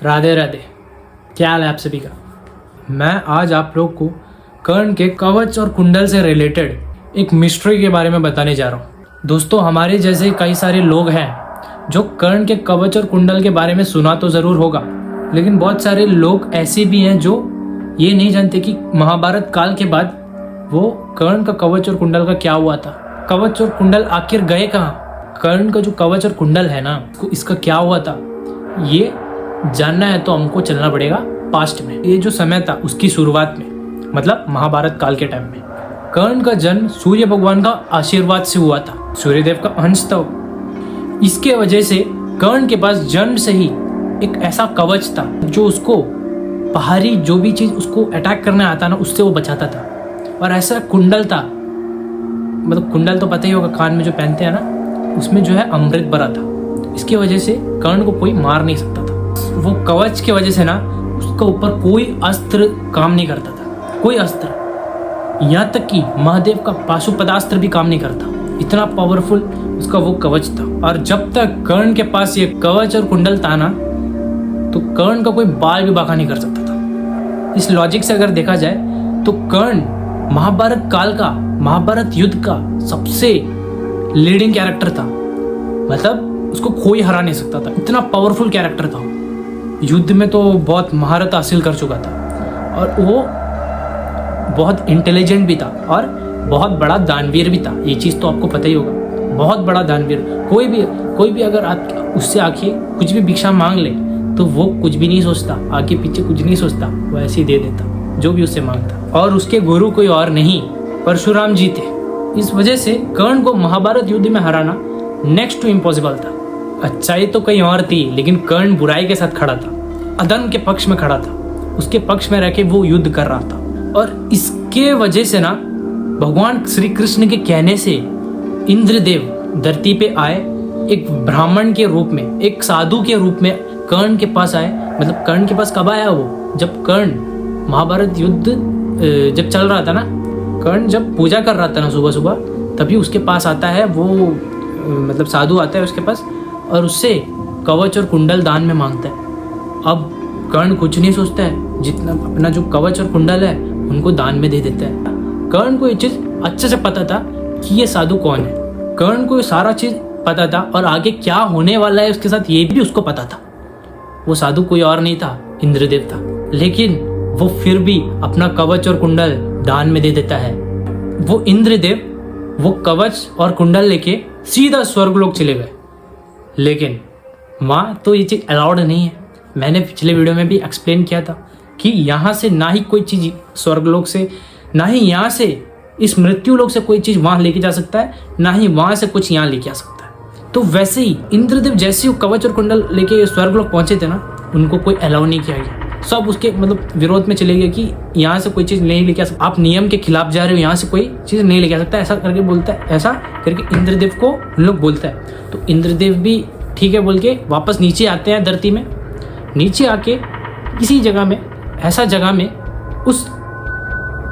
राधे राधे। क्या हाल है आप सभी का। मैं आज आप लोग को कर्ण के कवच और कुंडल से रिलेटेड एक मिस्ट्री के बारे में बताने जा रहा हूँ। दोस्तों, हमारे जैसे कई सारे लोग हैं जो कर्ण के कवच और कुंडल के बारे में सुना तो ज़रूर होगा, लेकिन बहुत सारे लोग ऐसे भी हैं जो ये नहीं जानते कि महाभारत काल के बाद वो कर्ण का कवच और कुंडल का क्या हुआ था। कवच और कुंडल आखिर गए कहाँ? कर्ण का जो कवच और कुंडल है ना, इसका क्या हुआ था, ये जानना है तो हमको चलना पड़ेगा पास्ट में। ये जो समय था उसकी शुरुआत में, मतलब महाभारत काल के टाइम में कर्ण का जन्म सूर्य भगवान का आशीर्वाद से हुआ था। सूर्यदेव का अंश था। इसके वजह से कर्ण के पास जन्म से ही एक ऐसा कवच था जो उसको बाहरी जो भी चीज उसको अटैक करने आता ना, उससे वो बचाता था। और ऐसा कुंडल था, मतलब कुंडल तो पता ही होगा, कान में जो पहनते हैं ना, उसमें जो है अमृत भरा था। इसकी वजह से कर्ण को कोई मार नहीं सकता था। वो कवच की वजह से ना उसका ऊपर कोई अस्त्र काम नहीं करता था, कोई अस्त्र, यहाँ तक कि महादेव का पाशुपदास्त्र भी काम नहीं करता। इतना पावरफुल उसका वो कवच था। और जब तक कर्ण के पास ये कवच और कुंडल था ना, तो कर्ण का कोई बाल भी बांका नहीं कर सकता था। इस लॉजिक से अगर देखा जाए तो कर्ण महाभारत काल का, महाभारत युद्ध का सबसे लीडिंग कैरेक्टर था। मतलब उसको कोई हरा नहीं सकता था, इतना पावरफुल कैरेक्टर था। युद्ध में तो बहुत महारत हासिल कर चुका था और वो बहुत इंटेलिजेंट भी था और बहुत बड़ा दानवीर भी था। ये चीज़ तो आपको पता ही होगा, बहुत बड़ा दानवीर। कोई भी अगर आप उससे आके कुछ भी भिक्षा मांग ले तो वो कुछ भी नहीं सोचता, आगे पीछे कुछ नहीं सोचता, वो ऐसे ही दे देता जो भी उससे मांगता। और उसके गुरु कोई और नहीं, परशुराम जी थे। इस वजह से कर्ण को महाभारत युद्ध में हराना नेक्स्ट टू इम्पॉसिबल था। अच्छाई तो कहीं और थी, लेकिन कर्ण बुराई के साथ खड़ा था, अधर्म के पक्ष में खड़ा था। उसके पक्ष में रह के वो युद्ध कर रहा था। और इसके वजह से ना भगवान श्री कृष्ण के कहने से इंद्रदेव धरती पे आए, एक ब्राह्मण के रूप में, एक साधु के रूप में कर्ण के पास आए। मतलब कर्ण के पास कब आया वो? जब कर्ण महाभारत युद्ध जब चल रहा था ना, कर्ण जब पूजा कर रहा था ना सुबह सुबह, तभी उसके पास आता है वो, मतलब साधु आता है उसके पास और उससे कवच और कुंडल दान में मांगता है। अब कर्ण कुछ नहीं सोचता है, जितना अपना जो कवच और कुंडल है उनको दान में दे देता है। कर्ण को ये चीज़ अच्छे से पता था कि ये साधु कौन है। कर्ण को ये सारा चीज़ पता था और आगे क्या होने वाला है उसके साथ ये भी उसको पता था। वो साधु कोई और नहीं था, इंद्रदेव था। लेकिन वो फिर भी अपना कवच और कुंडल दान में दे देता है। वो इंद्रदेव वो कवच और कुंडल लेके सीधा स्वर्गलोक चले गए। लेकिन वहाँ तो ये चीज़ अलाउड नहीं है। मैंने पिछले वीडियो में भी एक्सप्लेन किया था कि यहाँ से ना ही कोई चीज़ स्वर्गलोक से, ना ही यहाँ से इस मृत्यु लोक से कोई चीज़ वहाँ लेके जा सकता है, ना ही वहाँ से कुछ यहाँ लेके आ सकता है। तो वैसे ही इंद्रदेव जैसे ही कवच और कुंडल लेके स्वर्गलोक पहुँचे थे ना, उनको कोई अलाउ नहीं किया गया। सब उसके मतलब विरोध में चले गए कि यहाँ से कोई चीज़ नहीं लेके आ सकता, आप नियम के खिलाफ जा रहे हो, यहाँ से कोई चीज़ नहीं लेके आ सकता, ऐसा करके बोलता है। ऐसा करके इंद्रदेव को उन लोग बोलता है। तो इंद्रदेव भी ठीक है बोल के वापस नीचे आते हैं धरती में। नीचे आके किसी जगह में, ऐसा जगह में उस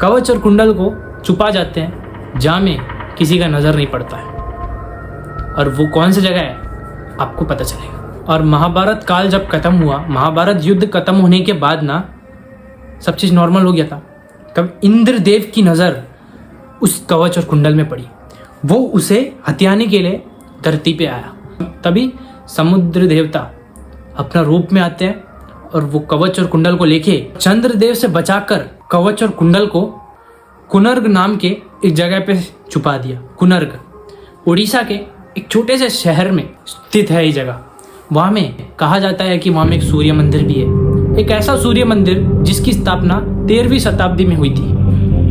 कवच और कुंडल को छुपा जाते हैं जहाँ में किसी का नज़र नहीं पड़ता है। और वो कौन सी जगह है आपको पता चलेगा। और महाभारत काल जब खत्म हुआ, महाभारत युद्ध खत्म होने के बाद ना सब चीज़ नॉर्मल हो गया था। तब इंद्रदेव की नज़र उस कवच और कुंडल में पड़ी। वो उसे हथियाने के लिए धरती पे आया। तभी समुद्र देवता अपना रूप में आते हैं और वो कवच और कुंडल को लेके चंद्रदेव से बचाकर कवच और कुंडल को कुनर्ग नाम के एक जगह पे छुपा दिया। कुनर्ग उड़ीसा के एक छोटे से शहर में स्थित है ये जगह। वहाँ में कहा जाता है कि वहाँ में एक सूर्य मंदिर भी है, एक ऐसा सूर्य मंदिर जिसकी स्थापना 13वीं शताब्दी में हुई थी।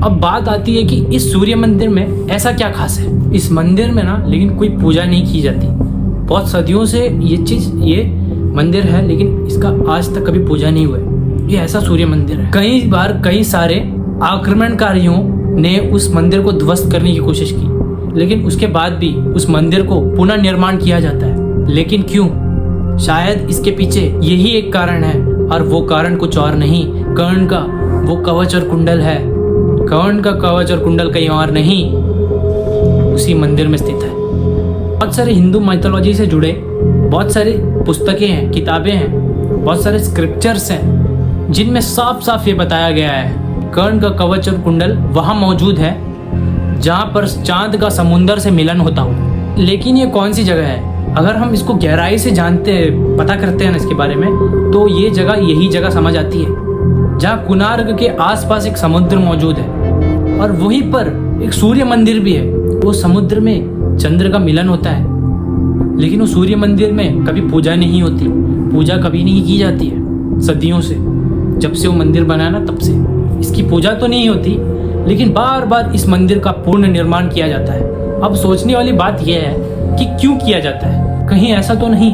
अब बात आती है कि इस सूर्य मंदिर में ऐसा क्या खास है। इस मंदिर में ना लेकिन कोई पूजा नहीं की जाती। बहुत सदियों से ये मंदिर है, लेकिन इसका आज तक कभी पूजा नहीं हुआ है। ये ऐसा सूर्य मंदिर है। कई बार कई सारे आक्रमणकारियों ने उस मंदिर को ध्वस्त करने की कोशिश की, लेकिन उसके बाद भी उस मंदिर को पुनः निर्माण किया जाता है। लेकिन क्यों? शायद इसके पीछे यही एक कारण है, और वो कारण कुछ और नहीं, कर्ण का वो कवच और कुंडल है। कर्ण का कवच और कुंडल कहीं और नहीं, उसी मंदिर में स्थित है। बहुत सारे हिंदू माइथोलॉजी से जुड़े बहुत सारी पुस्तकें हैं, किताबें हैं, बहुत सारे स्क्रिप्चर्स हैं जिनमें साफ साफ ये बताया गया है कर्ण का कवच और कुंडल वहाँ मौजूद है जहाँ पर चांद का समुंदर से मिलन होता हो। लेकिन ये कौन सी जगह है? अगर हम इसको गहराई से जानते पता करते हैं ना इसके बारे में, तो ये जगह यही जगह समझ आती है जहाँ कुनार्ग के आसपास एक समुद्र मौजूद है और वहीं पर एक सूर्य मंदिर भी है। वो समुद्र में चंद्र का मिलन होता है, लेकिन वो सूर्य मंदिर में कभी पूजा नहीं होती, पूजा कभी नहीं की जाती है सदियों से। जब से वो मंदिर बना ना तब से इसकी पूजा तो नहीं होती, लेकिन बार बार इस मंदिर का पूर्ण निर्माण किया जाता है। अब सोचने वाली बात यह है कि क्यों किया जाता है? कहीं ऐसा तो नहीं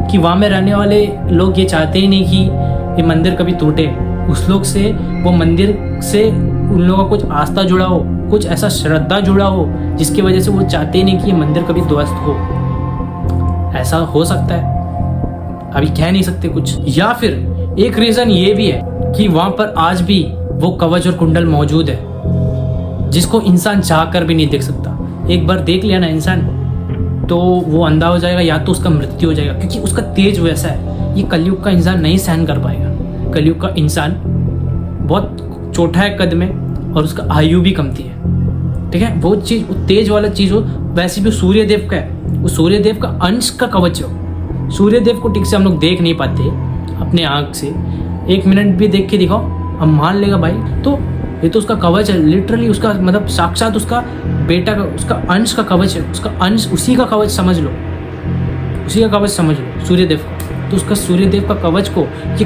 कि वहाँ में रहने वाले लोग ये चाहते ही नहीं कि ये मंदिर कभी टूटे, उस लोग से वो मंदिर से उन लोगों का कुछ आस्था जुड़ा हो, कुछ ऐसा श्रद्धा जुड़ा हो जिसकी वजह से वो चाहते ही नहीं कि ये मंदिर कभी ध्वस्त हो। ऐसा हो सकता है, अभी कह नहीं सकते कुछ। या फिर एक रीजन ये भी है कि वहां पर आज भी वो कवच और कुंडल मौजूद है जिसको इंसान चाह कर भी नहीं देख सकता। एक बार देख लिया ना इंसान तो वो अंधा हो जाएगा या तो उसका मृत्यु हो जाएगा, क्योंकि उसका तेज वैसा है। ये कलयुग का इंसान नहीं सहन कर पाएगा। कलयुग का इंसान बहुत छोटा है कद में और उसका आयु भी कमती है, ठीक है। वो चीज, वो तेज वाला चीज हो, वैसे भी सूर्य देव का है, वो सूर्य देव का अंश का कवच हो। सूर्य देव को ठीक से हम लोग देख नहीं पाते अपने आंख से, 1 मिनट भी देख के दिखाओ हम मान लेगा भाई तो ये तो उसका कवच है, लिटरली उसका मतलब साक्षात उसका बेटा का, उसका अंश का कवच है, उसका अंश, उसी का कवच समझ लो, उसी का कवच समझ लो सूर्य देव का। तो उसका सूर्य देव का कवच को ये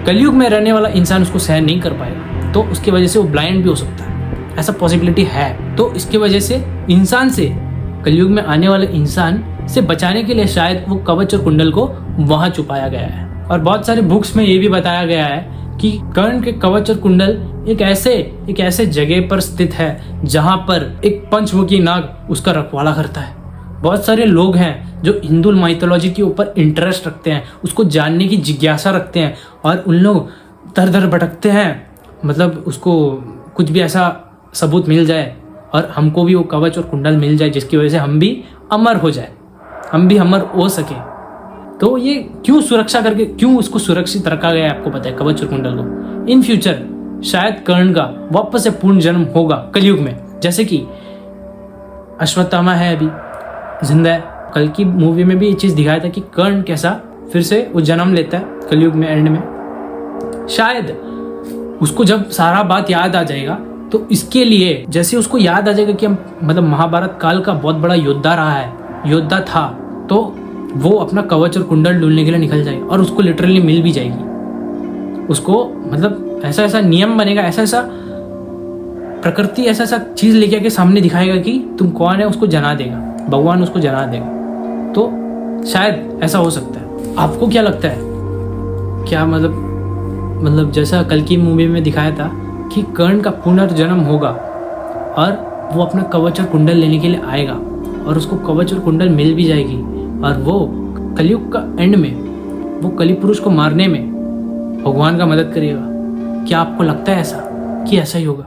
कलयुग में रहने वाला इंसान उसको सहन नहीं कर पाएगा, तो उसकी वजह से वो ब्लाइंड भी हो सकता है, ऐसा पॉसिबिलिटी है। तो इसकी वजह से इंसान से, कलयुग में आने वाले इंसान से बचाने के लिए शायद वो कवच और कुंडल को वहां छुपाया गया है। और बहुत सारे बुक्स में ये भी बताया गया है कि कर्ण के कवच और कुंडल एक ऐसे जगह पर स्थित है जहां पर एक पंचमुखी नाग उसका रखवाला करता है। बहुत सारे लोग हैं जो हिंदू माइथोलॉजी के ऊपर इंटरेस्ट रखते हैं, उसको जानने की जिज्ञासा रखते हैं और उन लोग दर दर भटकते हैं, मतलब उसको कुछ भी ऐसा सबूत मिल जाए और हमको भी वो कवच और कुंडल मिल जाए जिसकी वजह से हम भी अमर हो जाए, हम भी अमर हो सके। तो ये क्यों सुरक्षा करके, क्यों उसको सुरक्षित रखा गया है आपको पता है कवच और कुंडल को। इन फ्यूचर शायद कर्ण का वापस से पूर्ण जन्म होगा कलयुग में, जैसे कि अश्वत्थामा है अभी जिंदा है। कल की मूवी में भी ये चीज दिखाया था कि कर्ण कैसा फिर से वो जन्म लेता है कलयुग में एंड में। शायद उसको जब सारा बात याद आ जाएगा तो इसके लिए जैसे उसको याद आ जाएगा कि हम मतलब महाभारत काल का बहुत बड़ा योद्धा रहा है, योद्धा था, तो वो अपना कवच और कुंडल ढूंढने के लिए निकल जाएगा और उसको लिटरली मिल भी जाएगी। उसको मतलब ऐसा ऐसा नियम बनेगा, ऐसा ऐसा प्रकृति ऐसा ऐसा चीज लेके आके सामने दिखाएगा कि तुम कौन है, उसको जना देगा, भगवान उसको जना देगा। तो शायद ऐसा हो सकता है। आपको क्या लगता है? क्या मतलब जैसा कल की मूवी में दिखाया था कि कर्ण का पुनर्जन्म होगा और वो अपना कवच और कुंडल लेने के लिए आएगा और उसको कवच और कुंडल मिल भी जाएगी और वो कलयुग का एंड में वो कली पुरुष को मारने में भगवान का मदद करेगा। क्या आपको लगता है ऐसा कि ऐसा ही होगा?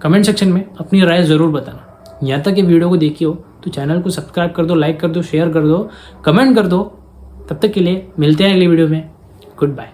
कमेंट सेक्शन में अपनी राय ज़रूर बताना। यहाँ तक ये वीडियो को देखी हो तो चैनल को सब्सक्राइब कर दो, लाइक कर दो, शेयर कर दो, कमेंट कर दो। तब तक के लिए मिलते हैं अगली वीडियो में। Good bye.